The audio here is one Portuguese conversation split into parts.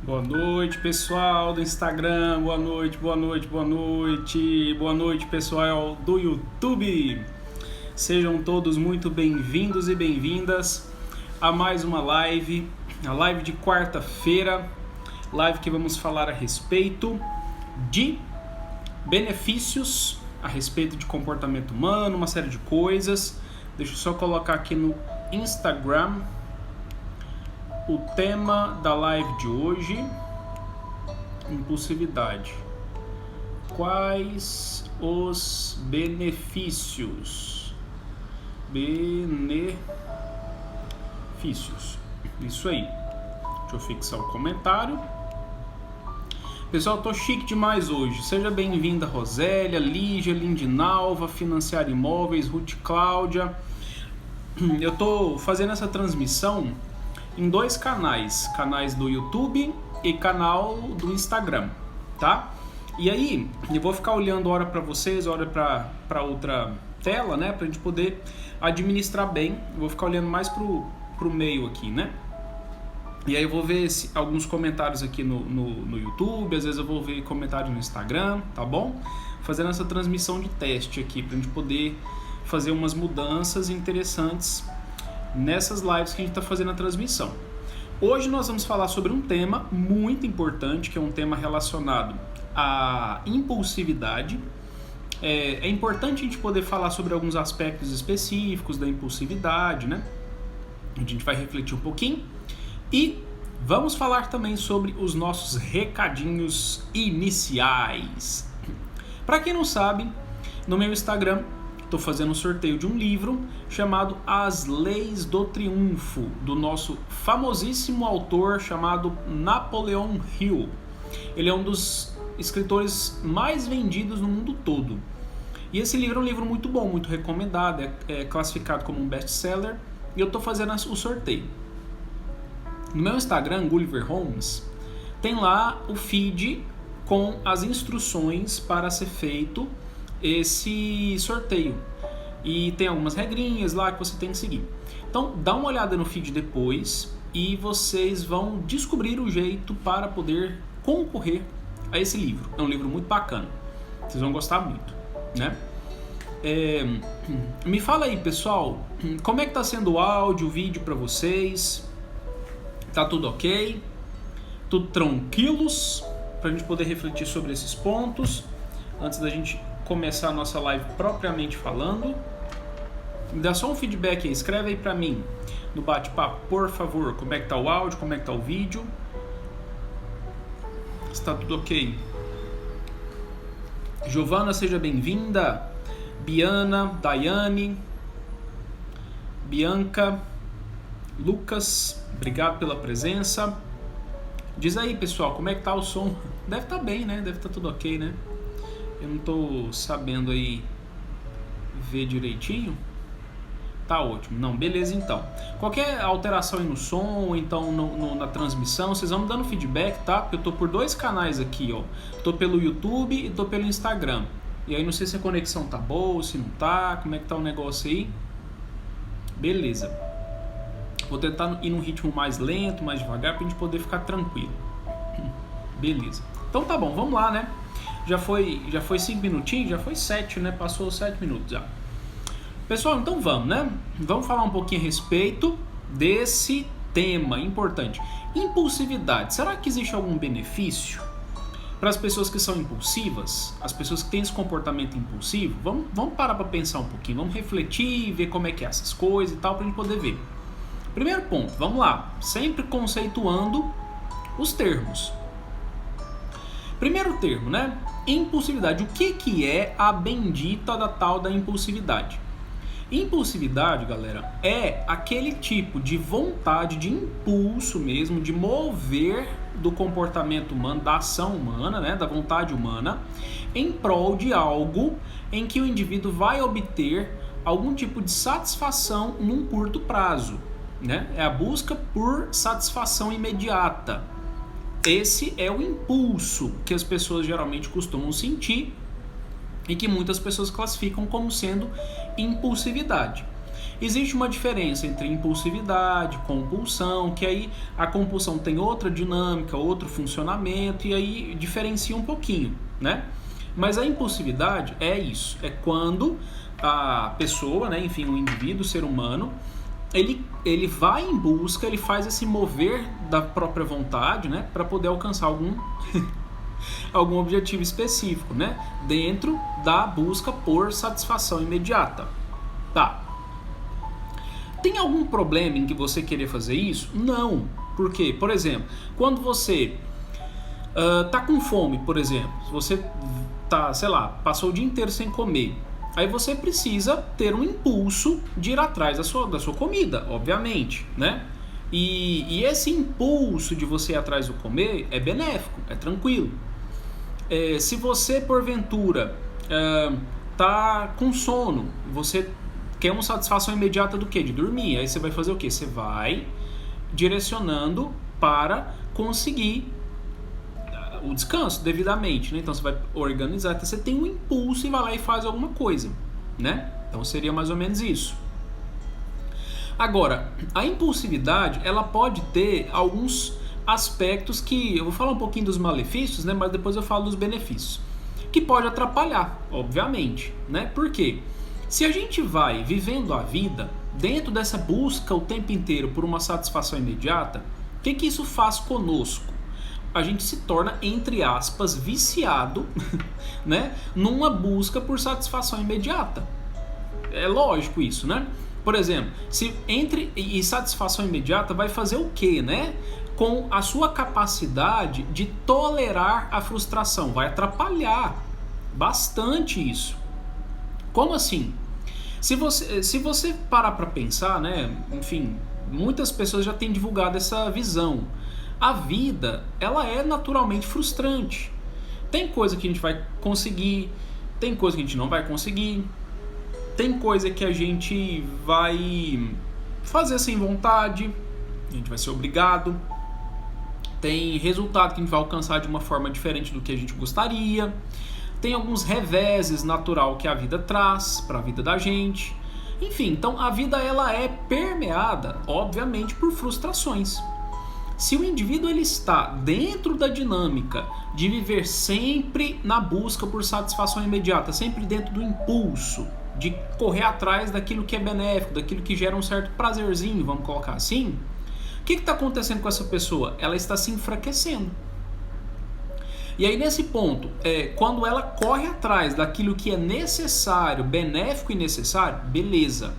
Boa noite, pessoal do Instagram. Boa noite, boa noite, boa noite. Boa noite, pessoal do YouTube. Sejam todos muito bem-vindos e bem-vindas a mais uma live, a live de quarta-feira, live que vamos falar a respeito de benefícios, a respeito de comportamento humano, uma série de coisas. Deixa eu só colocar aqui no Instagram o tema da live de hoje: impulsividade. Quais os benefícios? Isso aí. Deixa eu fixar o comentário. Pessoal, tô chique demais hoje. Seja bem-vinda, Rosélia, Lígia, Lindinalva, Financiar Imóveis, Ruth Cláudia. Eu tô fazendo essa transmissão em dois canais do YouTube e canal do Instagram, tá? E aí, eu vou ficar olhando hora para vocês, hora para outra tela, né? Pra gente poder administrar bem. Eu vou ficar olhando mais pro meio aqui, né? E aí eu vou ver alguns comentários aqui no YouTube, às vezes eu vou ver comentários no Instagram, tá bom? Fazendo essa transmissão de teste aqui, pra gente poder fazer umas mudanças interessantes nessas lives que a gente está fazendo a transmissão. Hoje nós vamos falar sobre um tema muito importante, que é um tema relacionado à impulsividade. É importante a gente poder falar sobre alguns aspectos específicos da impulsividade, né? A gente vai refletir um pouquinho e vamos falar também sobre os nossos recadinhos iniciais. Para quem não sabe, no meu Instagram estou fazendo um sorteio de um livro chamado As Leis do Triunfo, do nosso famosíssimo autor chamado Napoleon Hill. Ele é um dos escritores mais vendidos no mundo todo. E esse livro é um livro muito bom, muito recomendado, é classificado como um best-seller, e eu estou fazendo o sorteio. No meu Instagram, Gulliver Holmes, tem lá o feed com as instruções para ser feito esse sorteio, e tem algumas regrinhas lá que você tem que seguir. Então dá uma olhada no feed depois e vocês vão descobrir o jeito para poder concorrer a esse livro. É um livro muito bacana, vocês vão gostar muito, né? Me fala aí, pessoal, como é que tá sendo o áudio, o vídeo para vocês? Tá tudo ok? Tudo tranquilos? Pra gente poder refletir sobre esses pontos antes da gente começar a nossa live propriamente falando. Me dá só um feedback aí, escreve aí pra mim no bate-papo, por favor, como é que tá o áudio, como é que tá o vídeo, está tudo ok. Giovana, seja bem-vinda. Biana, Daiane, Bianca, Lucas, obrigado pela presença. Diz aí, pessoal, como é que tá o som? Deve estar bem, né? Deve estar tudo ok, né? Eu não tô sabendo aí ver direitinho. Tá ótimo. Não, beleza então. Qualquer alteração aí no som, ou então na transmissão, vocês vão me dando feedback, tá? Porque eu tô por dois canais aqui, ó. Tô pelo YouTube e tô pelo Instagram. E aí não sei se a conexão tá boa, se não tá, como é que tá o negócio aí. Beleza. Vou tentar ir num ritmo mais lento, mais devagar, pra gente poder ficar tranquilo. Beleza. Então tá bom, vamos lá, né? Já foi 5 minutinhos? Já foi 7, né? Passou 7 minutos já. Pessoal, então vamos, né? Vamos falar um pouquinho a respeito desse tema importante. Impulsividade. Será que existe algum benefício para as pessoas que são impulsivas? As pessoas que têm esse comportamento impulsivo? Vamos parar para pensar um pouquinho. Vamos refletir, ver como é que é essas coisas e tal, para a gente poder ver. Primeiro ponto, vamos lá. Sempre conceituando os termos. Primeiro termo, né? Impulsividade. O que é a bendita da tal da impulsividade? Impulsividade, galera, é aquele tipo de vontade, de impulso mesmo, de mover do comportamento humano, da ação humana, né? Da vontade humana, em prol de algo em que o indivíduo vai obter algum tipo de satisfação num curto prazo, né? É a busca por satisfação imediata. Esse é o impulso que as pessoas geralmente costumam sentir e que muitas pessoas classificam como sendo impulsividade. Existe uma diferença entre impulsividade, compulsão, que aí a compulsão tem outra dinâmica, outro funcionamento, e aí diferencia um pouquinho, né? Mas a impulsividade é isso, é quando a pessoa, né, enfim, o indivíduo, o ser humano, ele vai em busca, ele faz esse mover da própria vontade, né, para poder alcançar algum objetivo específico, né, dentro da busca por satisfação imediata. Tá. Tem algum problema em que você querer fazer isso? Não. Por quê? Por exemplo, quando você tá com fome, por exemplo, você tá, sei lá, passou o dia inteiro sem comer, aí você precisa ter um impulso de ir atrás da sua comida, obviamente, né? E esse impulso de você ir atrás do comer é benéfico, é tranquilo. Se você, porventura, tá com sono, você quer uma satisfação imediata do quê? De dormir. Aí você vai fazer o quê? Você vai direcionando para conseguir o descanso devidamente, né? Então você vai organizar, então você tem um impulso e vai lá e faz alguma coisa, né? Então seria mais ou menos isso. Agora, a impulsividade, ela pode ter alguns aspectos que, eu vou falar um pouquinho dos malefícios, né? Mas depois eu falo dos benefícios, que pode atrapalhar, obviamente, né? Por quê? Se a gente vai vivendo a vida dentro dessa busca o tempo inteiro por uma satisfação imediata, o que isso faz conosco? A gente se torna, entre aspas, viciado, né, numa busca por satisfação imediata. É lógico isso, né? Por exemplo, se e satisfação imediata vai fazer o quê, né? Com a sua capacidade de tolerar a frustração, vai atrapalhar bastante isso. Como assim? Se você parar para pensar, né, enfim, muitas pessoas já têm divulgado essa visão. A vida, ela é naturalmente frustrante. Tem coisa que a gente vai conseguir, tem coisa que a gente não vai conseguir, tem coisa que a gente vai fazer sem vontade, a gente vai ser obrigado, tem resultado que a gente vai alcançar de uma forma diferente do que a gente gostaria, tem alguns reveses natural que a vida traz para a vida da gente. Enfim, então a vida ela é permeada, obviamente, por frustrações. Se o indivíduo ele está dentro da dinâmica de viver sempre na busca por satisfação imediata, sempre dentro do impulso de correr atrás daquilo que é benéfico, daquilo que gera um certo prazerzinho, vamos colocar assim, o que está acontecendo com essa pessoa? Ela está se enfraquecendo. E aí nesse ponto, quando ela corre atrás daquilo que é necessário, benéfico e necessário, beleza.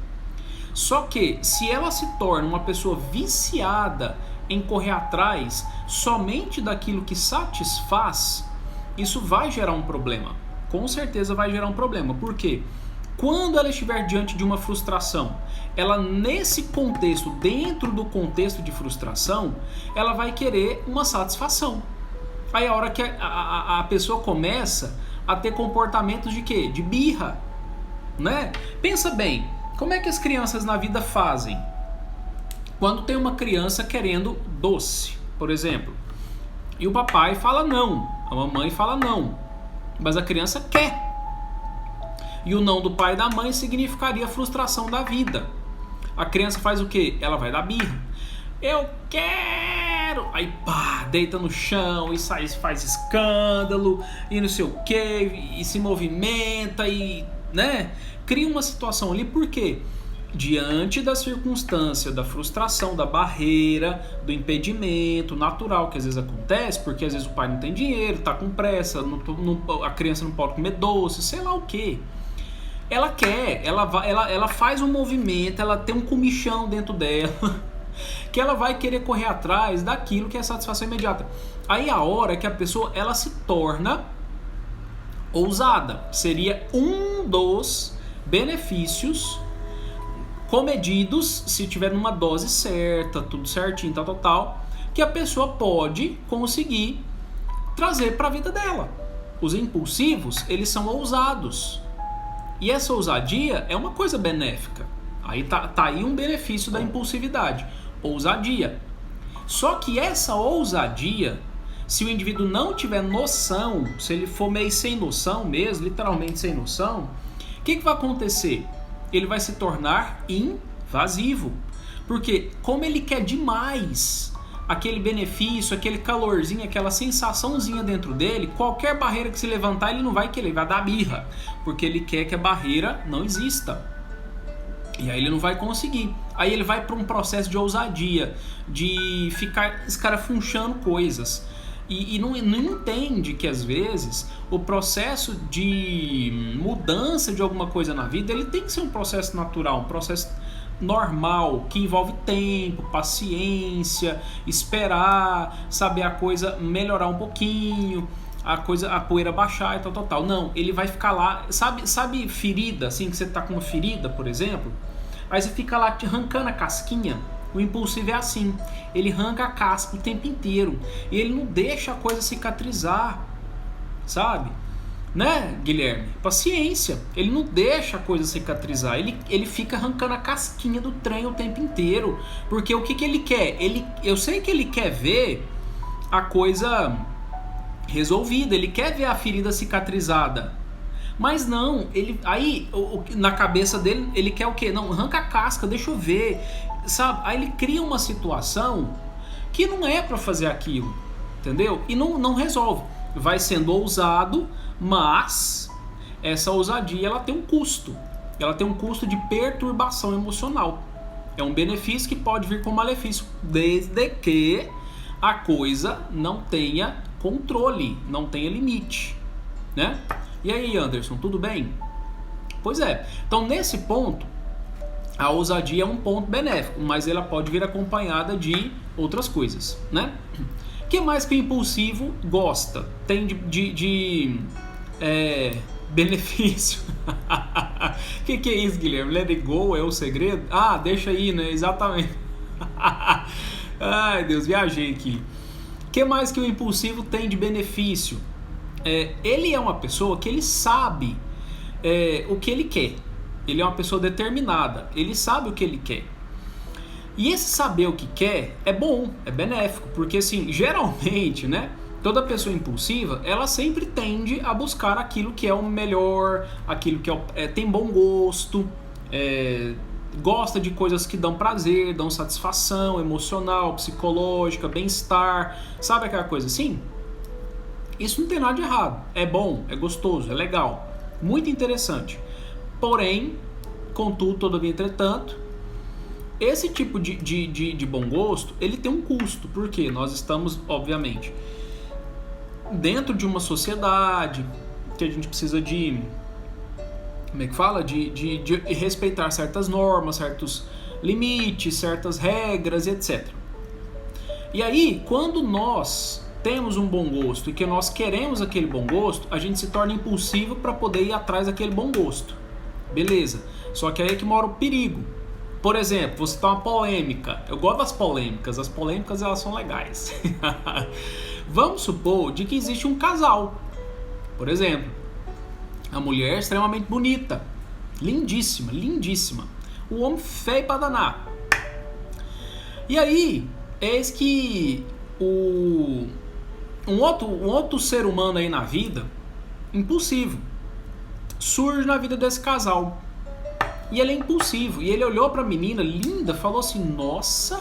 Só que se ela se torna uma pessoa viciada em correr atrás somente daquilo que satisfaz, isso vai gerar um problema. Com certeza vai gerar um problema. Por quê? Quando ela estiver diante de uma frustração, ela nesse contexto, dentro do contexto de frustração, ela vai querer uma satisfação. Aí a hora que a pessoa começa a ter comportamentos de quê? De birra, né? Pensa bem, como é que as crianças na vida fazem? Quando tem uma criança querendo doce, por exemplo, e o papai fala não, a mamãe fala não, mas a criança quer. E o não do pai e da mãe significaria a frustração da vida. A criança faz o quê? Ela vai dar birra. Eu quero! Aí pá, deita no chão e sai, faz escândalo e não sei o quê, e se movimenta e, né? Cria uma situação ali, por quê? Diante da circunstância, da frustração, da barreira, do impedimento natural que às vezes acontece, porque às vezes o pai não tem dinheiro, tá com pressa, a criança não pode comer doce, sei lá o que. Ela quer, ela faz um movimento, ela tem um comichão dentro dela, que ela vai querer correr atrás daquilo que é satisfação imediata. Aí a hora que a pessoa ela se torna ousada, seria um dos benefícios comedidos, se tiver numa dose certa, tudo certinho, tal, que a pessoa pode conseguir trazer para a vida dela. Os impulsivos, eles são ousados. E essa ousadia é uma coisa benéfica. Aí tá aí um benefício da impulsividade, ousadia. Só que essa ousadia, se o indivíduo não tiver noção, se ele for meio sem noção mesmo, literalmente sem noção, o que vai acontecer? Ele vai se tornar Invasivo. Porque como ele quer demais aquele benefício, aquele calorzinho, aquela sensaçãozinha dentro dele, qualquer barreira que se levantar ele não vai querer, ele vai dar birra, porque ele quer que a barreira não exista. E aí ele não vai conseguir. Aí ele vai para um processo de ousadia, de ficar escarafunchando coisas. E não entende que às vezes o processo de mudança de alguma coisa na vida, ele tem que ser um processo natural, um processo normal, que envolve tempo, paciência, esperar, saber a coisa melhorar um pouquinho, a poeira baixar e tal. Não, ele vai ficar lá, sabe ferida, assim, que você tá com uma ferida, por exemplo, aí você fica lá arrancando a casquinha. O impulsivo é assim, ele arranca a casca o tempo inteiro, e ele não deixa a coisa cicatrizar, sabe? Né, Guilherme? Paciência. Ele não deixa a coisa cicatrizar. Ele fica arrancando a casquinha do trem o tempo inteiro. Porque o que ele quer? Eu sei que ele quer ver a coisa resolvida. Ele quer ver a ferida cicatrizada. Mas não, na cabeça dele, ele quer o quê? Não, arranca a casca, deixa eu ver. Sabe? Aí ele cria uma situação que não é para fazer aquilo. Entendeu? E não resolve. Vai sendo ousado, mas essa ousadia ela tem um custo. Ela tem um custo de perturbação emocional. É um benefício que pode vir com malefício, desde que a coisa não tenha controle, não tenha limite, né? E aí, Anderson, tudo bem? Pois é. Então, nesse ponto, a ousadia é um ponto benéfico, mas ela pode vir acompanhada de outras coisas, né? O que mais que o impulsivo gosta? Tem de benefício. Que é isso, Guilherme? Let it go é o segredo? Ah, deixa aí, né? Exatamente. Ai, Deus, viajei aqui. O que mais que o impulsivo tem de benefício? Ele é uma pessoa que ele sabe o que ele quer. Ele é uma pessoa determinada. Ele sabe o que ele quer. E esse saber o que quer é bom, é benéfico, porque assim, geralmente, né, toda pessoa impulsiva, ela sempre tende a buscar aquilo que é o melhor, aquilo que tem bom gosto, gosta de coisas que dão prazer, dão satisfação emocional, psicológica, bem-estar, sabe aquela coisa assim? Isso não tem nada de errado, é bom, é gostoso, é legal, muito interessante. Porém, contudo, todavia, entretanto, esse tipo de bom gosto, ele tem um custo, porque nós estamos, obviamente, dentro de uma sociedade que a gente precisa de, como é que fala? De respeitar certas normas, certos limites, certas regras, etc. E aí, quando nós temos um bom gosto e que nós queremos aquele bom gosto, a gente se torna impulsivo para poder ir atrás daquele bom gosto. Beleza, só que aí é que mora o perigo. Por exemplo, vou citar uma polêmica. Eu gosto das polêmicas, as polêmicas elas são legais. Vamos supor de que existe um casal. Por exemplo, a mulher é extremamente bonita, lindíssima, lindíssima. O homem feio pra danar. E aí, eis que um outro ser humano aí na vida, impulsivo, surge na vida desse casal. E ele é impulsivo. E ele olhou pra menina linda, falou assim: nossa,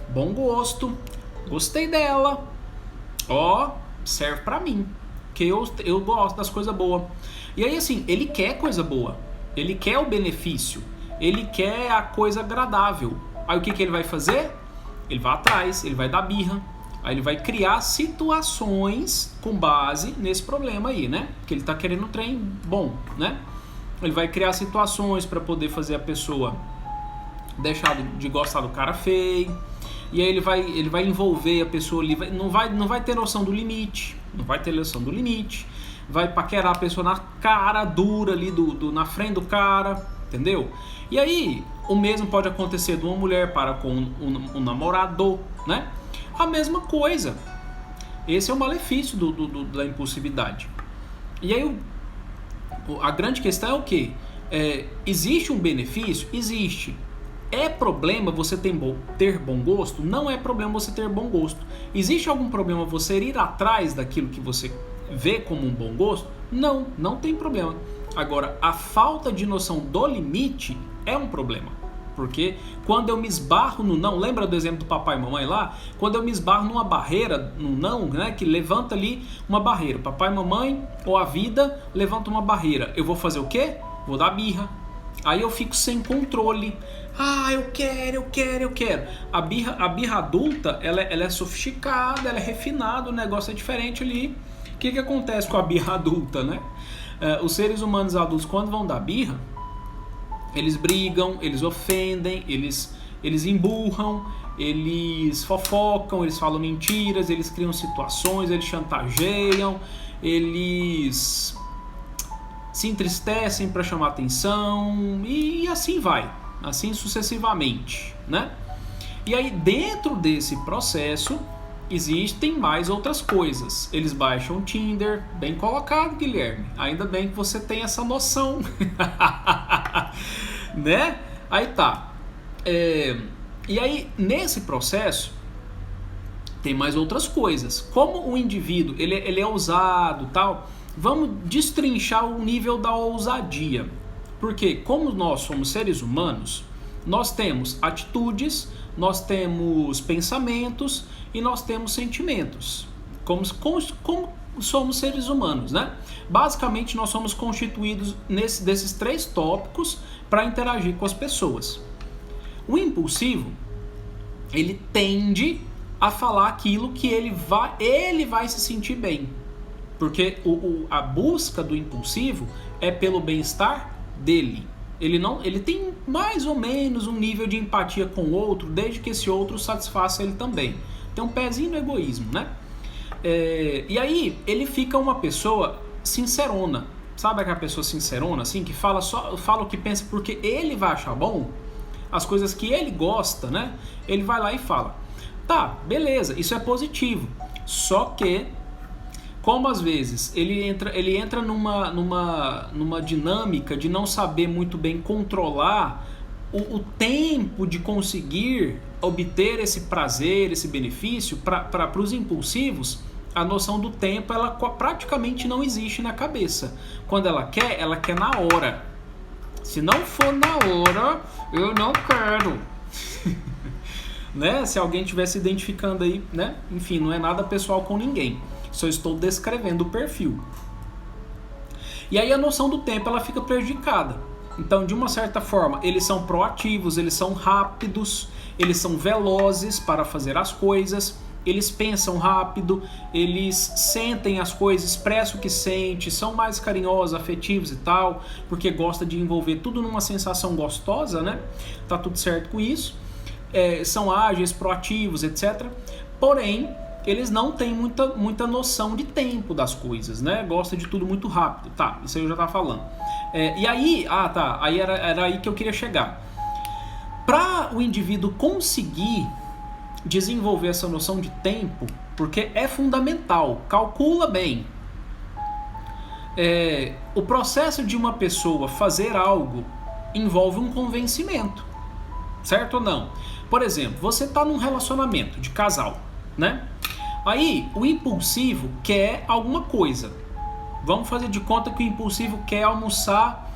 bom gosto, gostei dela, ó, serve pra mim, que eu gosto das coisas boas. E aí assim, ele quer coisa boa, ele quer o benefício, ele quer a coisa agradável. Aí o que ele vai fazer? Ele vai atrás, ele vai dar birra. Aí ele vai criar situações com base nesse problema aí, né? Que ele tá querendo um trem bom, né? Ele vai criar situações para poder fazer a pessoa deixar de gostar do cara feio. E aí ele vai envolver a pessoa ali, não vai ter noção do limite, não vai ter noção do limite. Vai paquerar a pessoa na cara dura ali, na frente do cara, entendeu? E aí o mesmo pode acontecer de uma mulher para com um namorado, né? A mesma coisa. Esse é o malefício da impulsividade. E aí a grande questão é o quê? Existe um benefício? Existe. É problema você ter bom gosto? Não é problema você ter bom gosto. Existe algum problema você ir atrás daquilo que você vê como um bom gosto? Não tem problema. Agora, a falta de noção do limite é um problema. Porque quando eu me esbarro no não, lembra do exemplo do papai e mamãe lá? Quando eu me esbarro numa barreira, no não, né, que levanta ali uma barreira. Papai e mamãe ou a vida levanta uma barreira. Eu vou fazer o quê? Vou dar birra. Aí eu fico sem controle. Ah, eu quero. A birra adulta, ela é sofisticada, ela é refinada, o negócio é diferente ali. O que acontece com a birra adulta, né? Os seres humanos adultos, quando vão dar birra, eles brigam, eles ofendem, eles emburram, eles fofocam, eles falam mentiras, eles criam situações, eles chantageiam, eles se entristecem para chamar atenção e assim vai, assim sucessivamente, né? E aí dentro desse processo existem mais outras coisas. Eles baixam o Tinder, bem colocado, Guilherme. Ainda bem que você tem essa noção, né? Aí tá. E aí nesse processo tem mais outras coisas. Como o indivíduo ele é ousado, tal. Vamos destrinchar o nível da ousadia. Porque como nós somos seres humanos, nós temos atitudes, nós temos pensamentos e nós temos sentimentos. Como somos seres humanos, né? Basicamente nós somos constituídos desses 3 tópicos para interagir com as pessoas. O impulsivo, ele tende a falar aquilo que ele vai se sentir bem. Porque a busca do impulsivo é pelo bem-estar dele. Ele tem mais ou menos um nível de empatia com o outro, desde que esse outro satisfaça ele também. Tem um pezinho no egoísmo, né? E aí ele fica uma pessoa sincerona. Sabe aquela pessoa sincerona, assim, que fala o que pensa porque ele vai achar bom? As coisas que ele gosta, né? Ele vai lá e fala. Tá, beleza, isso é positivo. Só que, como às vezes ele entra numa dinâmica de não saber muito bem controlar o tempo de conseguir obter esse prazer, esse benefício, para os impulsivos, a noção do tempo ela praticamente não existe na cabeça. Quando ela quer na hora. Se não for na hora, eu não quero. Né? Se alguém estiver se identificando aí, né? Enfim, não é nada pessoal com ninguém. Só estou descrevendo o perfil. E aí a noção do tempo ela fica prejudicada. Então, de uma certa forma, eles são proativos, eles são rápidos, eles são velozes para fazer as coisas, eles pensam rápido, eles sentem as coisas, expressam o que sente, são mais carinhosos, afetivos e tal, porque gosta de envolver tudo numa sensação gostosa, né? Tá tudo certo com isso. São ágeis, proativos, etc. Porém, eles não têm muita noção de tempo das coisas, né? Gosta de tudo muito rápido. Tá, isso aí eu já tava falando. E aí, aí era aí que eu queria chegar. Para o indivíduo conseguir desenvolver essa noção de tempo, porque é fundamental, calcula bem. O processo de uma pessoa fazer algo envolve um convencimento, certo ou não? Por exemplo, você está num relacionamento de casal, né? Aí o impulsivo quer alguma coisa. Vamos fazer de conta que o impulsivo quer almoçar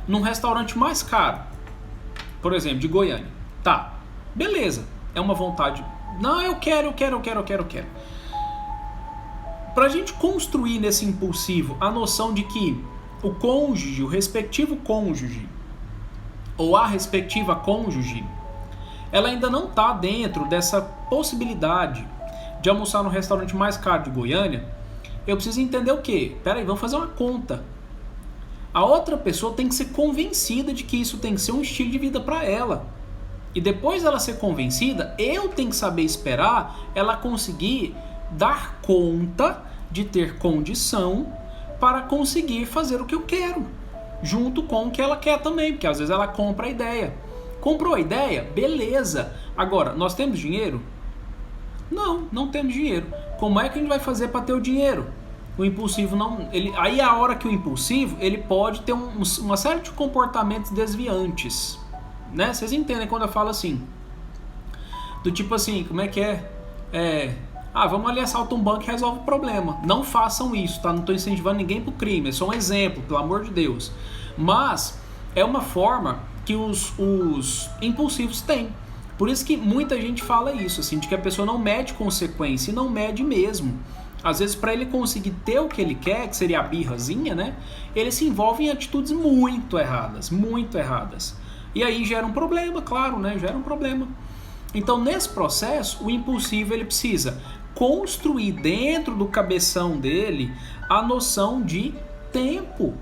num restaurante mais caro, por exemplo, de Goiânia. Tá, beleza, é uma vontade. Não, eu quero. Pra gente construir nesse impulsivo a noção de que o cônjuge, o respectivo cônjuge, ou a respectiva cônjuge, ela ainda não tá dentro dessa possibilidade de almoçar no restaurante mais caro de Goiânia, eu preciso entender o quê? Peraí, vamos fazer uma conta. A outra pessoa tem que ser convencida de que isso tem que ser um estilo de vida para ela. E depois dela ser convencida, eu tenho que saber esperar ela conseguir dar conta de ter condição para conseguir fazer o que eu quero, junto com o que ela quer também, porque às vezes ela compra a ideia. Comprou a ideia? Beleza. Agora, nós temos dinheiro? Não temos dinheiro. Como é que a gente vai fazer para ter o dinheiro? O impulsivo não... aí é a hora que o impulsivo ele pode ter uma série de comportamentos desviantes. Né? Vocês entendem quando eu falo assim? Do tipo assim, como é que é? Ah, vamos ali, assalta um banco e resolve o problema. Não façam isso, tá? Não estou incentivando ninguém pro crime, é só um exemplo, pelo amor de Deus. Mas é uma forma que os impulsivos têm. Por isso que muita gente fala isso, assim, de que a pessoa não mede consequência, e não mede mesmo. Às vezes, para ele conseguir ter o que ele quer, que seria a birrazinha, né? Ele se envolve em atitudes muito erradas, muito erradas. E aí gera um problema, claro, né? Gera um problema. Então, nesse processo, o impulsivo ele precisa construir dentro do cabeção dele a noção de tempo.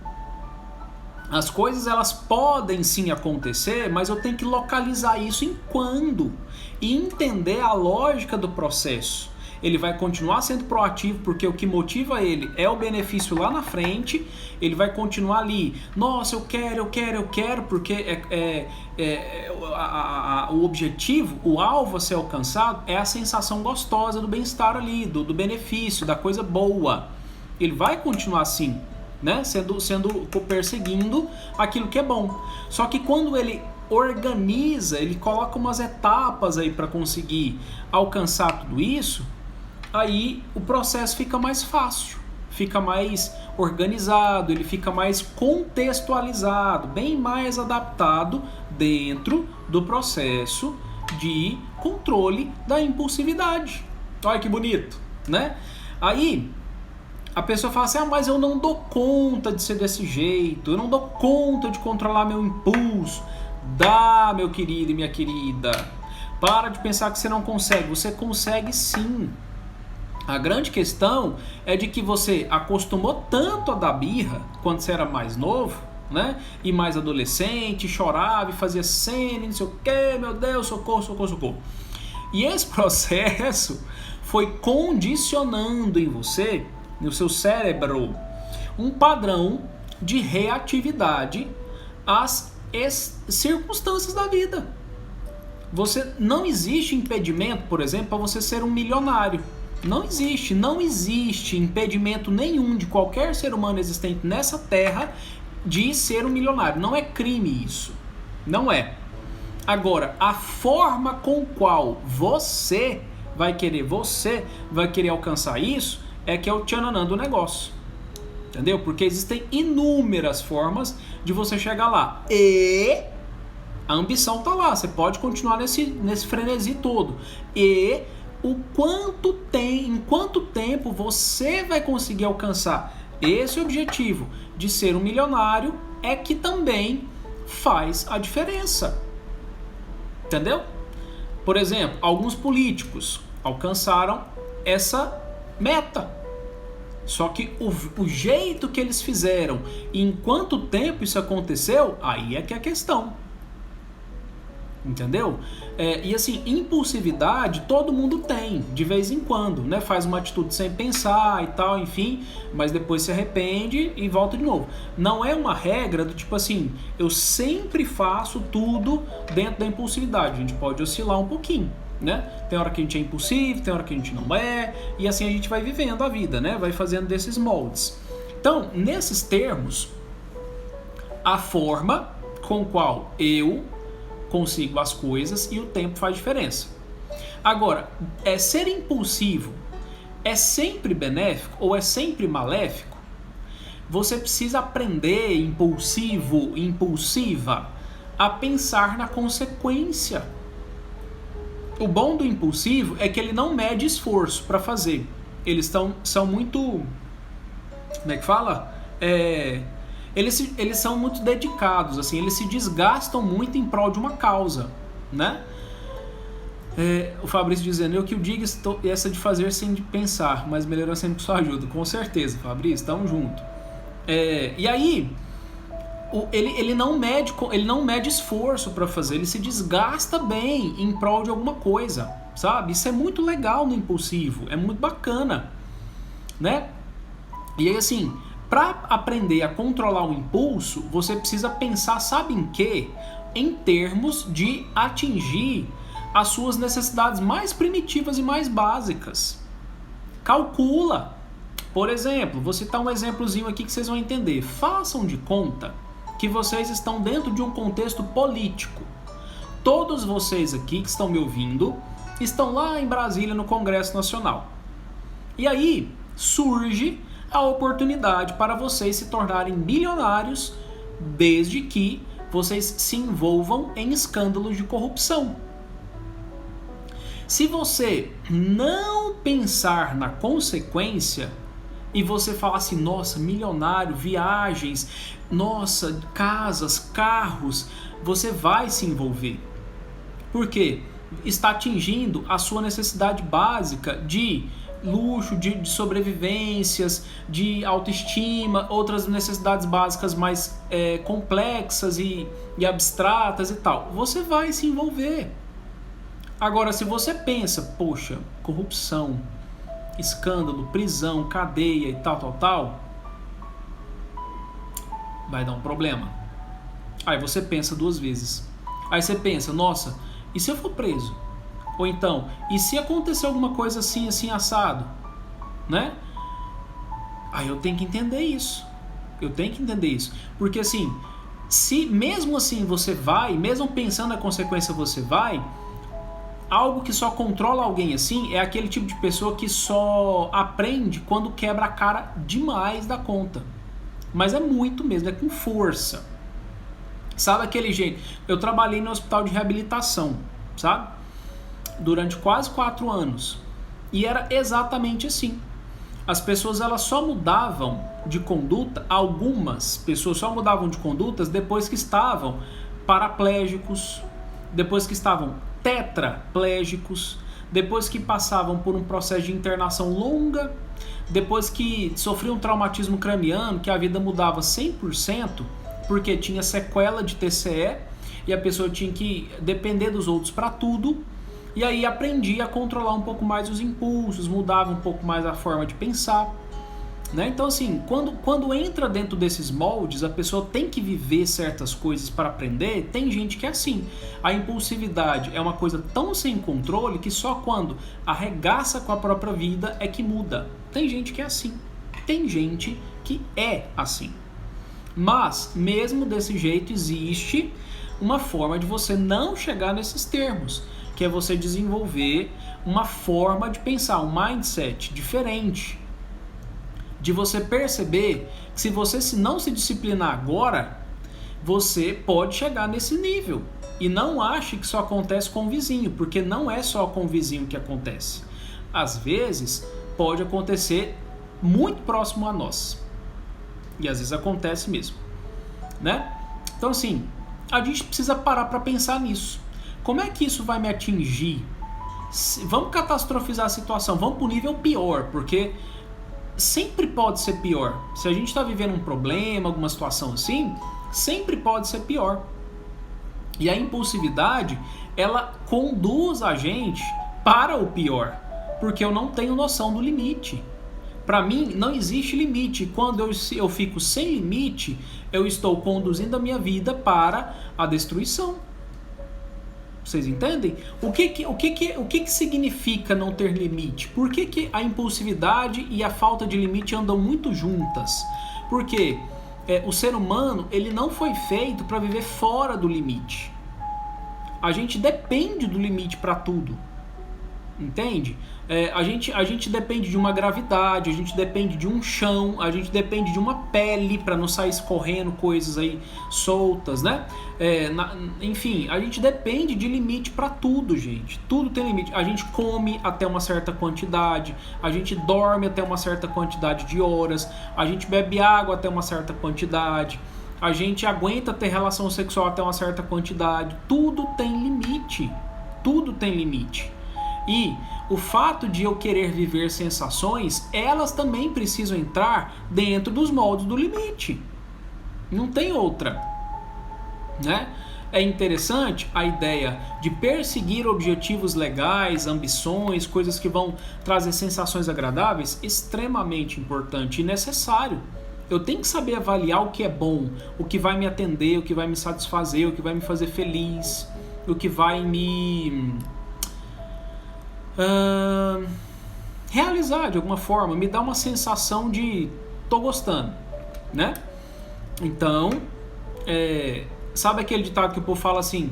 As coisas elas podem sim acontecer, mas eu tenho que localizar isso em quando e entender a lógica do processo. Ele vai continuar sendo proativo porque o que motiva ele é o benefício lá na frente. Ele vai continuar ali, nossa, eu quero, porque o objetivo, o alvo a ser alcançado é a sensação gostosa do bem-estar ali, do benefício, da coisa boa. Ele vai continuar assim, né? Perseguindo aquilo que é bom. Só que quando ele organiza, ele coloca umas etapas aí para conseguir alcançar tudo isso, aí o processo fica mais fácil, fica mais organizado, ele fica mais contextualizado, bem mais adaptado dentro do processo de controle da impulsividade. Olha que bonito, né? Aí a pessoa fala assim, mas eu não dou conta de ser desse jeito, eu não dou conta de controlar meu impulso. Dá, meu querido e minha querida, para de pensar que você não consegue, você consegue sim. A grande questão é de que você acostumou tanto a dar birra quando você era mais novo, né? E mais adolescente, chorava e fazia cena, não sei o que, meu Deus, socorro, socorro, socorro. E esse processo foi condicionando em você, no seu cérebro, um padrão de reatividade às circunstâncias da vida. Você não existe impedimento, por exemplo, para você ser um milionário. Não existe impedimento nenhum de qualquer ser humano existente nessa terra de ser um milionário. Não é crime isso. Não é. Agora, a forma com qual você vai querer alcançar isso é que é o tchananã do negócio. Entendeu? Porque existem inúmeras formas de você chegar lá. E a ambição tá lá. Você pode continuar nesse frenesi todo. E em quanto tempo você vai conseguir alcançar esse objetivo de ser um milionário é que também faz a diferença. Entendeu? Por exemplo, alguns políticos alcançaram essa meta. Só que o jeito que eles fizeram e em quanto tempo isso aconteceu, aí é que é a questão. Entendeu? E assim, impulsividade todo mundo tem, de vez em quando, né? Faz uma atitude sem pensar e tal, enfim, mas depois se arrepende e volta de novo. Não é uma regra do tipo assim, eu sempre faço tudo dentro da impulsividade. A gente pode oscilar um pouquinho, né? Tem hora que a gente é impulsivo, tem hora que a gente não é, e assim a gente vai vivendo a vida, né? Vai fazendo desses moldes. Então, nesses termos, a forma com qual eu consigo as coisas e o tempo faz diferença. Agora, ser impulsivo é sempre benéfico ou é sempre maléfico? Você precisa aprender, impulsiva, a pensar na consequência. O bom do impulsivo é que ele não mede esforço para fazer. Eles são muito... Como é que fala? Eles são muito dedicados, assim, eles se desgastam muito em prol de uma causa, né? O Fabrício dizendo, eu que o digo essa de fazer sem de pensar, mas melhorando sempre com sua ajuda. Com certeza, Fabrício, tamo junto. E aí, ele não mede esforço para fazer, ele se desgasta bem em prol de alguma coisa, sabe? Isso é muito legal no impulsivo, é muito bacana, né? E aí, assim... Para aprender a controlar o impulso, você precisa pensar, sabe em quê? Em termos de atingir as suas necessidades mais primitivas e mais básicas. Calcula. Por exemplo, vou citar um exemplozinho aqui que vocês vão entender. Façam de conta que vocês estão dentro de um contexto político. Todos vocês aqui que estão me ouvindo estão lá em Brasília no Congresso Nacional. E aí surge a oportunidade para vocês se tornarem bilionários, desde que vocês se envolvam em escândalos de corrupção. Se você não pensar na consequência e você falar assim, nossa, milionário, viagens, nossa, casas, carros, você vai se envolver. Por quê? Está atingindo a sua necessidade básica de luxo, de sobrevivências, de autoestima, outras necessidades básicas mais complexas e abstratas e tal. Você vai se envolver. Agora, se você pensa, poxa, corrupção, escândalo, prisão, cadeia e tal, vai dar um problema. Aí você pensa 2 vezes. Aí você pensa, nossa, e se eu for preso? Ou então, e se acontecer alguma coisa assim, assim, assado? Né? Aí eu tenho que entender isso. Porque assim, se mesmo assim você vai, mesmo pensando na consequência você vai, algo que só controla alguém assim é aquele tipo de pessoa que só aprende quando quebra a cara demais da conta. Mas é muito mesmo, é com força. Sabe aquele jeito? Eu trabalhei no hospital de reabilitação, sabe? Durante quase 4 anos. E era exatamente assim. As pessoas elas só mudavam de conduta, algumas pessoas só mudavam de condutas depois que estavam paraplégicos, depois que estavam tetraplégicos, depois que passavam por um processo de internação longa, depois que sofriam um traumatismo craniano, que a vida mudava 100%, porque tinha sequela de TCE e a pessoa tinha que depender dos outros para tudo, e aí aprendia a controlar um pouco mais os impulsos, mudava um pouco mais a forma de pensar, né? Então assim, quando entra dentro desses moldes, a pessoa tem que viver certas coisas para aprender. Tem gente que é assim, a impulsividade é uma coisa tão sem controle que só quando arregaça com a própria vida é que muda. Tem gente que é assim, tem gente que é assim. Mas, mesmo desse jeito, existe uma forma de você não chegar nesses termos, que é você desenvolver uma forma de pensar, um mindset diferente, de você perceber que se você não se disciplinar agora, você pode chegar nesse nível. E não ache que só acontece com o vizinho, porque não é só com o vizinho que acontece. Às vezes, pode acontecer muito próximo a nós. E às vezes acontece mesmo, né? Então assim, a gente precisa parar para pensar nisso. Como é que isso vai me atingir? Vamos catastrofizar a situação, vamos para o nível pior, porque sempre pode ser pior. Se a gente está vivendo um problema, alguma situação assim, sempre pode ser pior. E a impulsividade, ela conduz a gente para o pior, porque eu não tenho noção do limite. Para mim, não existe limite. Quando eu fico sem limite, eu estou conduzindo a minha vida para a destruição. Vocês entendem? O que significa não ter limite? Por que a impulsividade e a falta de limite andam muito juntas? Porque o ser humano ele não foi feito para viver fora do limite. A gente depende do limite para tudo. Entende? A gente depende de uma gravidade, a gente depende de um chão, a gente depende de uma pele para não sair escorrendo coisas aí soltas, né? Enfim, a gente depende de limite para tudo, gente. Tudo tem limite. A gente come até uma certa quantidade, a gente dorme até uma certa quantidade de horas, a gente bebe água até uma certa quantidade, a gente aguenta ter relação sexual até uma certa quantidade. Tudo tem limite. Tudo tem limite. E o fato de eu querer viver sensações, elas também precisam entrar dentro dos moldes do limite. Não tem outra, né? É interessante a ideia de perseguir objetivos legais, ambições, coisas que vão trazer sensações agradáveis, extremamente importante e necessário. Eu tenho que saber avaliar o que é bom, o que vai me atender, o que vai me satisfazer, o que vai me fazer feliz, o que vai me realizar de alguma forma, me dá uma sensação de tô gostando, né? Então, sabe aquele ditado que o povo fala assim,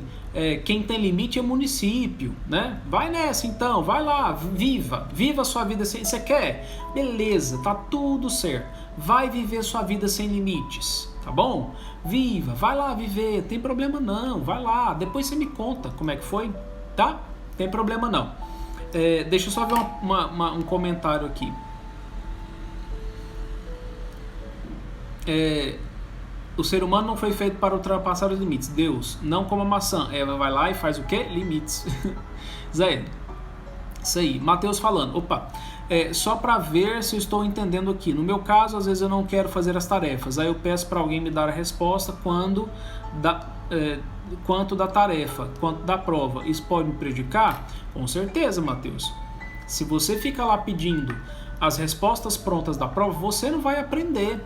quem tem limite é município, né? Vai nessa então, vai lá, viva a sua vida sem... Você quer? Beleza, tá tudo certo. Vai viver sua vida sem limites, tá bom? Viva, vai lá viver, tem problema não, vai lá. Depois você me conta como é que foi, tá? Tem problema não. Deixa eu só ver um comentário aqui. O ser humano não foi feito para ultrapassar os limites. Deus, não como a maçã. Ela vai lá e faz o quê? Limites. Zé, isso aí. Mateus falando. Opa. Só para ver se eu estou entendendo aqui. No meu caso, às vezes eu não quero fazer as tarefas. Aí eu peço para alguém me dar a resposta quanto da tarefa, quanto da prova. Isso pode me prejudicar? Com certeza, Mateus. Se você fica lá pedindo as respostas prontas da prova, você não vai aprender,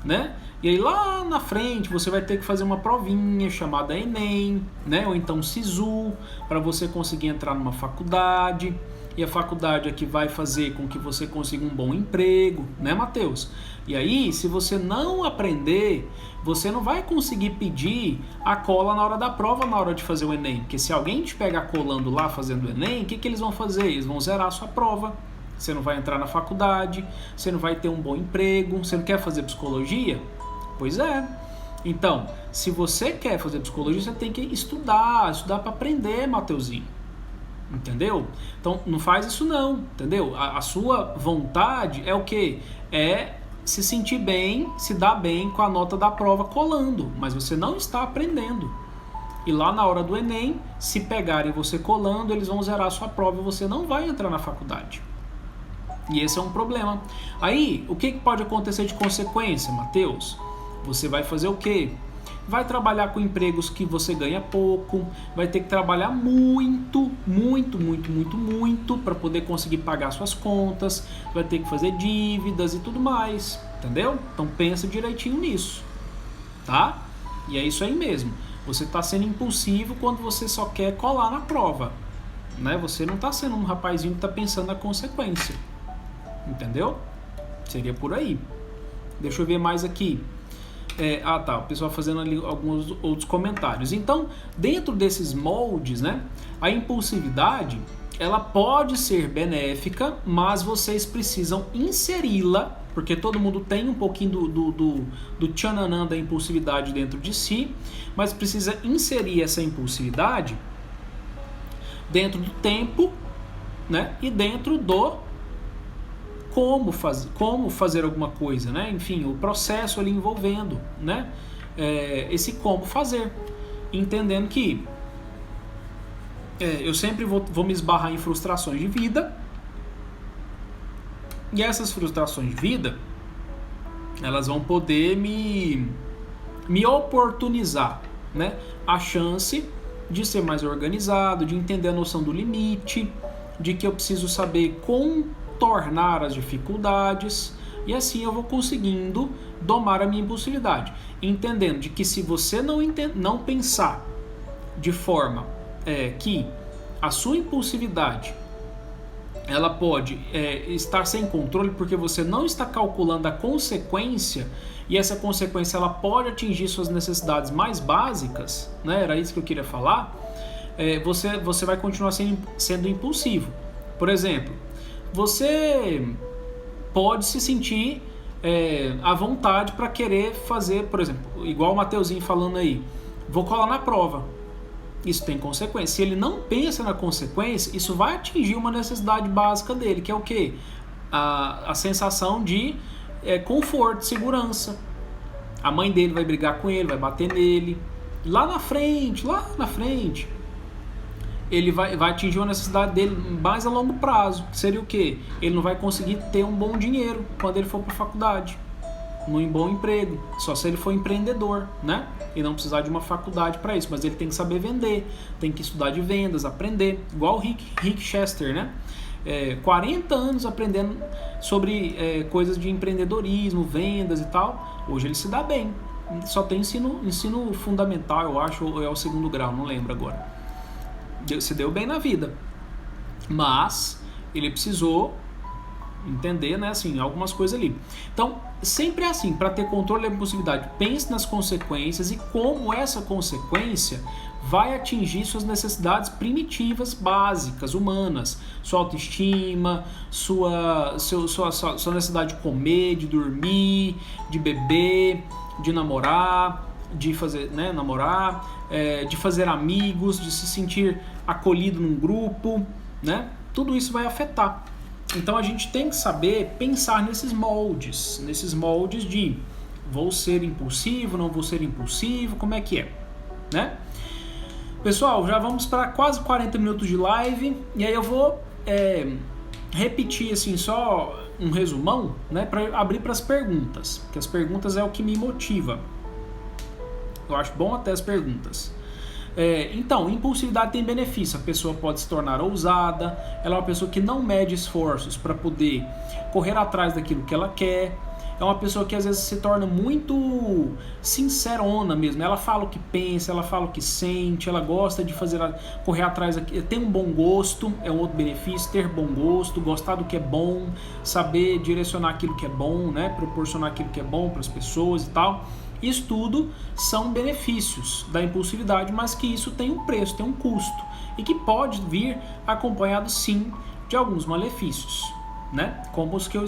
né? E aí lá na frente você vai ter que fazer uma provinha chamada Enem, né? Ou então SISU, para você conseguir entrar numa faculdade. E a faculdade é que vai fazer com que você consiga um bom emprego, né, Mateus? E aí, se você não aprender, você não vai conseguir pedir a cola na hora da prova, na hora de fazer o Enem. Porque se alguém te pegar colando lá fazendo o Enem, o que eles vão fazer? Eles vão zerar a sua prova. Você não vai entrar na faculdade, você não vai ter um bom emprego, você não quer fazer psicologia? Pois é. Então, se você quer fazer psicologia, você tem que estudar para aprender, Mateuzinho. Entendeu? Então, não faz isso não, entendeu? A sua vontade é o quê? É se sentir bem, se dar bem com a nota da prova colando, mas você não está aprendendo. E lá na hora do Enem, se pegarem você colando, eles vão zerar a sua prova e você não vai entrar na faculdade. E esse é um problema. Aí, o que pode acontecer de consequência, Mateus? Você vai fazer o quê? Vai trabalhar com empregos que você ganha pouco, vai ter que trabalhar muito para poder conseguir pagar suas contas, vai ter que fazer dívidas e tudo mais, entendeu? Então pensa direitinho nisso, tá? E é isso aí mesmo. Você está sendo impulsivo quando você só quer colar na prova, né? Você não está sendo um rapazinho que está pensando na consequência, entendeu? Seria por aí. Deixa eu ver mais aqui. O pessoal fazendo ali alguns outros comentários. Então, dentro desses moldes, né, a impulsividade, ela pode ser benéfica, mas vocês precisam inseri-la, porque todo mundo tem um pouquinho do tchananã da impulsividade dentro de si, mas precisa inserir essa impulsividade dentro do tempo, né, e dentro do como fazer alguma coisa, né? Enfim, o processo ali envolvendo, né? Esse como fazer, entendendo que eu sempre vou me esbarrar em frustrações de vida, e essas frustrações de vida, elas vão poder me oportunizar, né? A chance de ser mais organizado, de entender a noção do limite, de que eu preciso saber contornar as dificuldades, e assim eu vou conseguindo domar a minha impulsividade, entendendo de que se você não pensar de forma que a sua impulsividade ela pode estar sem controle, porque você não está calculando a consequência, e essa consequência ela pode atingir suas necessidades mais básicas, né? Era isso que eu queria falar. Você vai continuar sendo impulsivo. Por exemplo, você pode se sentir à vontade para querer fazer, por exemplo, igual o Mateuzinho falando aí, vou colar na prova. Isso tem consequência. Se ele não pensa na consequência, isso vai atingir uma necessidade básica dele, que é o quê? A sensação de conforto, segurança. A mãe dele vai brigar com ele, vai bater nele. Lá na frente, ele vai atingir uma necessidade dele mais a longo prazo, que seria o quê? Ele não vai conseguir ter um bom dinheiro quando ele for para a faculdade, um bom emprego, só se ele for empreendedor, né? E não precisar de uma faculdade para isso, mas ele tem que saber vender, tem que estudar de vendas, aprender, igual o Rick Chester, né? 40 anos aprendendo sobre coisas de empreendedorismo, vendas e tal. Hoje ele se dá bem, só tem ensino fundamental, eu acho, ou é o segundo grau, não lembro agora. Se deu bem na vida, mas ele precisou entender, né, assim, algumas coisas ali. Então, sempre é assim, para ter controle da impulsividade, pense nas consequências e como essa consequência vai atingir suas necessidades primitivas, básicas, humanas. Sua autoestima, sua necessidade de comer, de dormir, de beber, de namorar, de fazer, de fazer amigos, de se sentir acolhido num grupo, né? Tudo isso vai afetar. Então a gente tem que saber pensar nesses moldes de vou ser impulsivo, não vou ser impulsivo, como é que é, né? Pessoal, já vamos para quase 40 minutos de live, e aí eu vou repetir assim só um resumão, né, para abrir para as perguntas, porque as perguntas é o que me motiva. Eu acho bom até as perguntas. Então, impulsividade tem benefício. A pessoa pode se tornar ousada, ela é uma pessoa que não mede esforços para poder correr atrás daquilo que ela quer. É uma pessoa que às vezes se torna muito sincerona mesmo. Ela fala o que pensa, ela fala o que sente, ela gosta de correr atrás, tem um bom gosto, é um outro benefício, ter bom gosto, gostar do que é bom, saber direcionar aquilo que é bom, né? Proporcionar aquilo que é bom para as pessoas e tal. Isso tudo são benefícios da impulsividade, mas que isso tem um preço, tem um custo, e que pode vir acompanhado sim de alguns malefícios, né? Como os que eu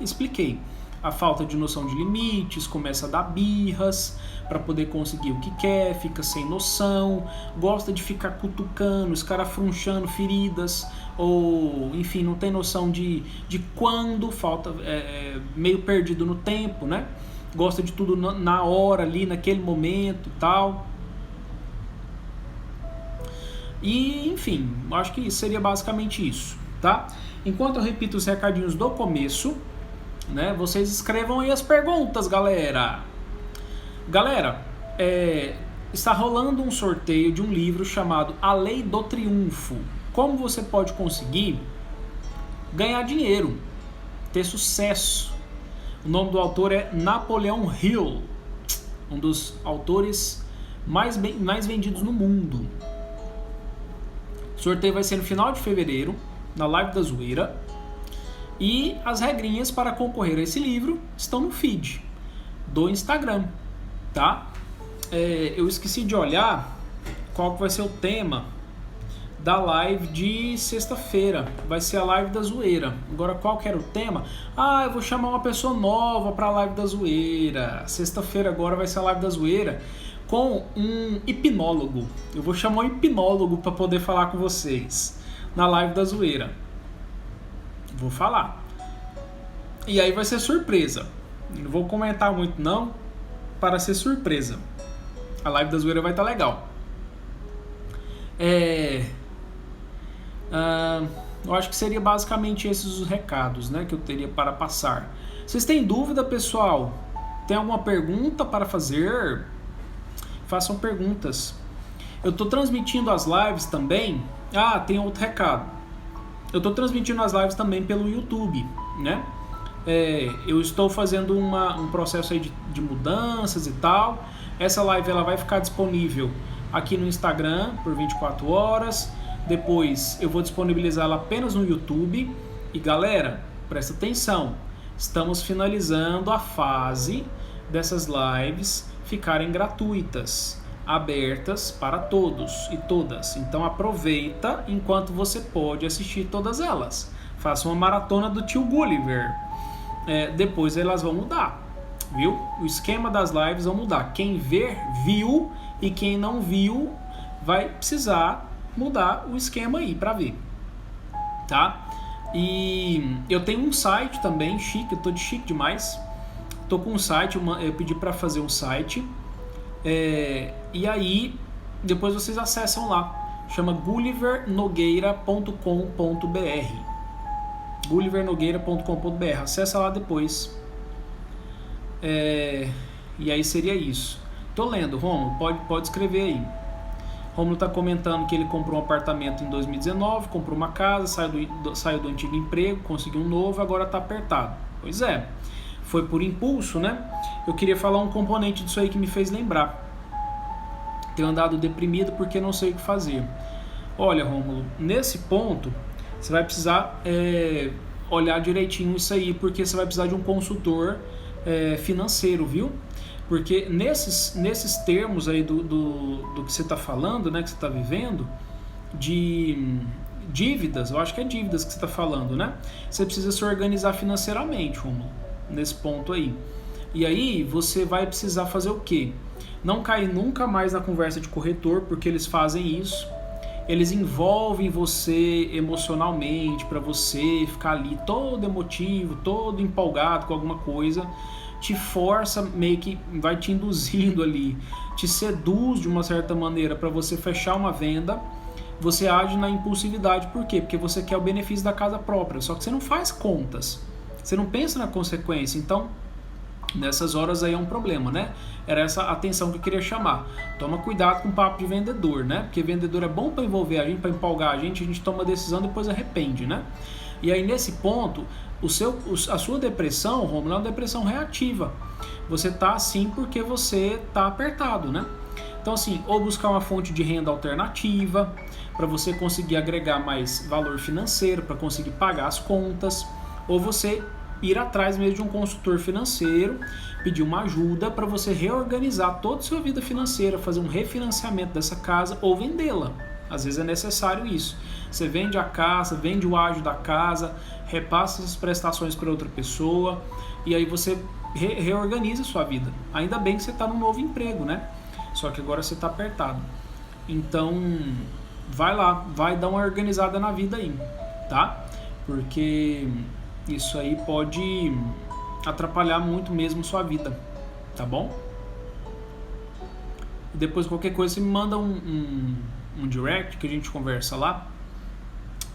expliquei. A falta de noção de limites, começa a dar birras para poder conseguir o que quer, fica sem noção, gosta de ficar cutucando, escarafunchando feridas, ou enfim, não tem noção de quando, falta, meio perdido no tempo, né? Gosta de tudo na hora ali, naquele momento e tal. E, enfim, acho que seria basicamente isso, tá? Enquanto eu repito os recadinhos do começo, né, vocês escrevam aí as perguntas, galera. Galera, está rolando um sorteio de um livro chamado A Lei do Triunfo. Como você pode conseguir ganhar dinheiro, ter sucesso. O nome do autor é Napoleon Hill, um dos autores mais vendidos no mundo. O sorteio vai ser no final de fevereiro, na Live da Zoeira. E as regrinhas para concorrer a esse livro estão no feed do Instagram, tá? Eu esqueci de olhar qual que vai ser o tema da live de sexta-feira. Vai ser a Live da Zoeira. Agora, qual que era o tema? Eu vou chamar uma pessoa nova para a Live da Zoeira. Sexta-feira agora vai ser a Live da Zoeira com um hipnólogo. Eu vou chamar um hipnólogo para poder falar com vocês na Live da Zoeira. Vou falar. E aí vai ser surpresa. Não vou comentar muito não, para ser surpresa. A Live da Zoeira vai estar legal. Eu acho que seria basicamente esses os recados, né, que eu teria para passar. Vocês têm dúvida, pessoal? Tem alguma pergunta para fazer? Façam perguntas. Eu estou transmitindo as lives também. Tem outro recado. Eu estou transmitindo as lives também pelo YouTube, né? Eu estou fazendo um processo aí de mudanças e tal. Essa live ela vai ficar disponível aqui no Instagram por 24 horas. Depois eu vou disponibilizar ela apenas no YouTube. E galera, presta atenção. Estamos finalizando a fase dessas lives ficarem gratuitas, abertas para todos e todas. Então aproveita enquanto você pode assistir todas elas. Faça uma maratona do tio Gulliver. Depois elas vão mudar, viu? O esquema das lives vão mudar. Quem ver, viu, e quem não viu vai precisar mudar o esquema aí para ver, tá? E eu tenho um site também, chique, eu tô de chique demais. Tô com um site, eu pedi para fazer um site. E aí, depois vocês acessam lá. Chama gullivernogueira.com.br. gullivernogueira.com.br. Acessa lá depois. E aí seria isso. Tô lendo, Romulo, pode escrever aí. Romulo tá comentando que ele comprou um apartamento em 2019, comprou uma casa, saiu do antigo emprego, conseguiu um novo, agora tá apertado. Pois é, foi por impulso, né? Eu queria falar um componente disso aí que me fez lembrar. Tenho andado deprimido porque não sei o que fazer. Olha, Romulo, nesse ponto você vai precisar olhar direitinho isso aí, porque você vai precisar de um consultor financeiro, viu? Porque nesses termos aí do que você está falando, né, que você está vivendo, de dívidas, eu acho que é dívidas que você está falando, né? Você precisa se organizar financeiramente, Romulo, nesse ponto aí. E aí você vai precisar fazer o quê? Não cair nunca mais na conversa de corretor, porque eles fazem isso. Eles envolvem você emocionalmente para você ficar ali todo emotivo, todo empolgado com alguma coisa, te força, meio que vai te induzindo ali, te seduz de uma certa maneira para você fechar uma venda. Você age na impulsividade, por quê? Porque você quer o benefício da casa própria, só que você não faz contas, você não pensa na consequência. Então nessas horas aí é um problema, né? Era essa atenção que eu queria chamar. Toma cuidado com o papo de vendedor, né? Porque vendedor é bom para envolver a gente, para empolgar a gente toma a decisão e depois arrepende, né? E aí nesse ponto, a sua depressão, Romulo, é uma depressão reativa. Você tá assim porque você tá apertado, né? Então assim, ou buscar uma fonte de renda alternativa para você conseguir agregar mais valor financeiro, para conseguir pagar as contas, ou você ir atrás mesmo de um consultor financeiro, pedir uma ajuda para você reorganizar toda a sua vida financeira, fazer um refinanciamento dessa casa ou vendê-la. Às vezes é necessário isso. Você vende a casa, vende o ágio da casa, repassa as prestações para outra pessoa e aí você reorganiza a sua vida. Ainda bem que você está num novo emprego, né? Só que agora você está apertado. Então, vai lá, vai dar uma organizada na vida aí, tá? Porque isso aí pode atrapalhar muito mesmo sua vida, tá bom? E depois qualquer coisa você me manda um direct que a gente conversa lá.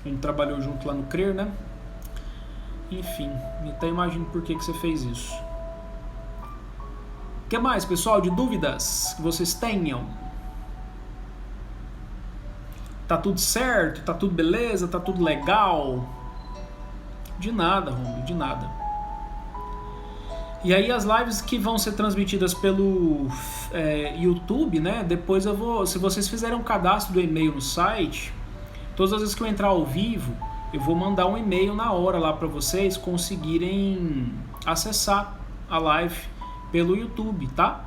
A gente trabalhou junto lá no CRER, né? Enfim, até imagino por que você fez isso. O que mais, pessoal, de dúvidas que vocês tenham? Tá tudo certo? Tá tudo beleza? Tá tudo legal? De nada, Romulo, de nada. E aí as lives que vão ser transmitidas pelo YouTube, né? Depois eu vou, se vocês fizerem um cadastro do e-mail no site, todas as vezes que eu entrar ao vivo, eu vou mandar um e-mail na hora lá para vocês conseguirem acessar a live pelo YouTube, tá?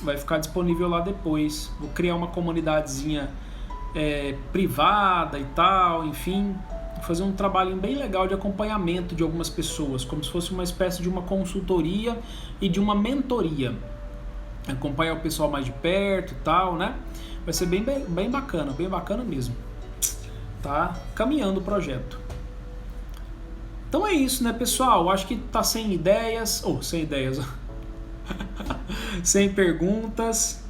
Vai ficar disponível lá depois. Vou criar uma comunidadezinha privada e tal, enfim, fazer um trabalho bem legal de acompanhamento de algumas pessoas, como se fosse uma espécie de uma consultoria e de uma mentoria. Acompanhar o pessoal mais de perto e tal, né? Vai ser bem bacana mesmo. Tá caminhando o projeto. Então é isso, né, pessoal? Acho que tá sem ideias, sem perguntas.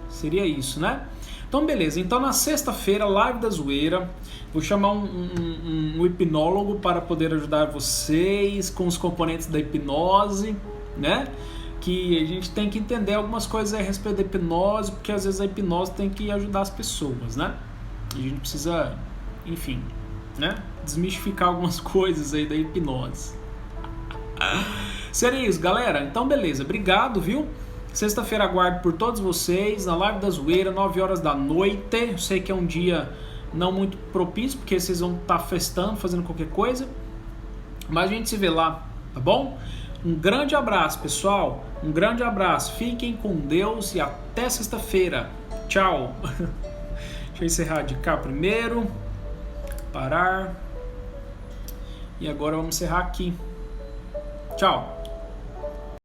Seria isso, né? Então beleza, então na sexta-feira, live da zoeira, vou chamar um hipnólogo para poder ajudar vocês com os componentes da hipnose, né? Que a gente tem que entender algumas coisas a respeito da hipnose, porque às vezes a hipnose tem que ajudar as pessoas, né? E a gente precisa, enfim, né? Desmistificar algumas coisas aí da hipnose. Seria isso, galera? Então beleza, obrigado, viu? Sexta-feira aguardo por todos vocês na live da zoeira, 9 horas da noite. Eu sei que é um dia não muito propício, porque vocês vão estar festando, fazendo qualquer coisa. Mas a gente se vê lá, tá bom? Um grande abraço, pessoal. Um grande abraço. Fiquem com Deus e até sexta-feira. Tchau. Deixa eu encerrar de cá primeiro. Parar. E agora vamos encerrar aqui. Tchau.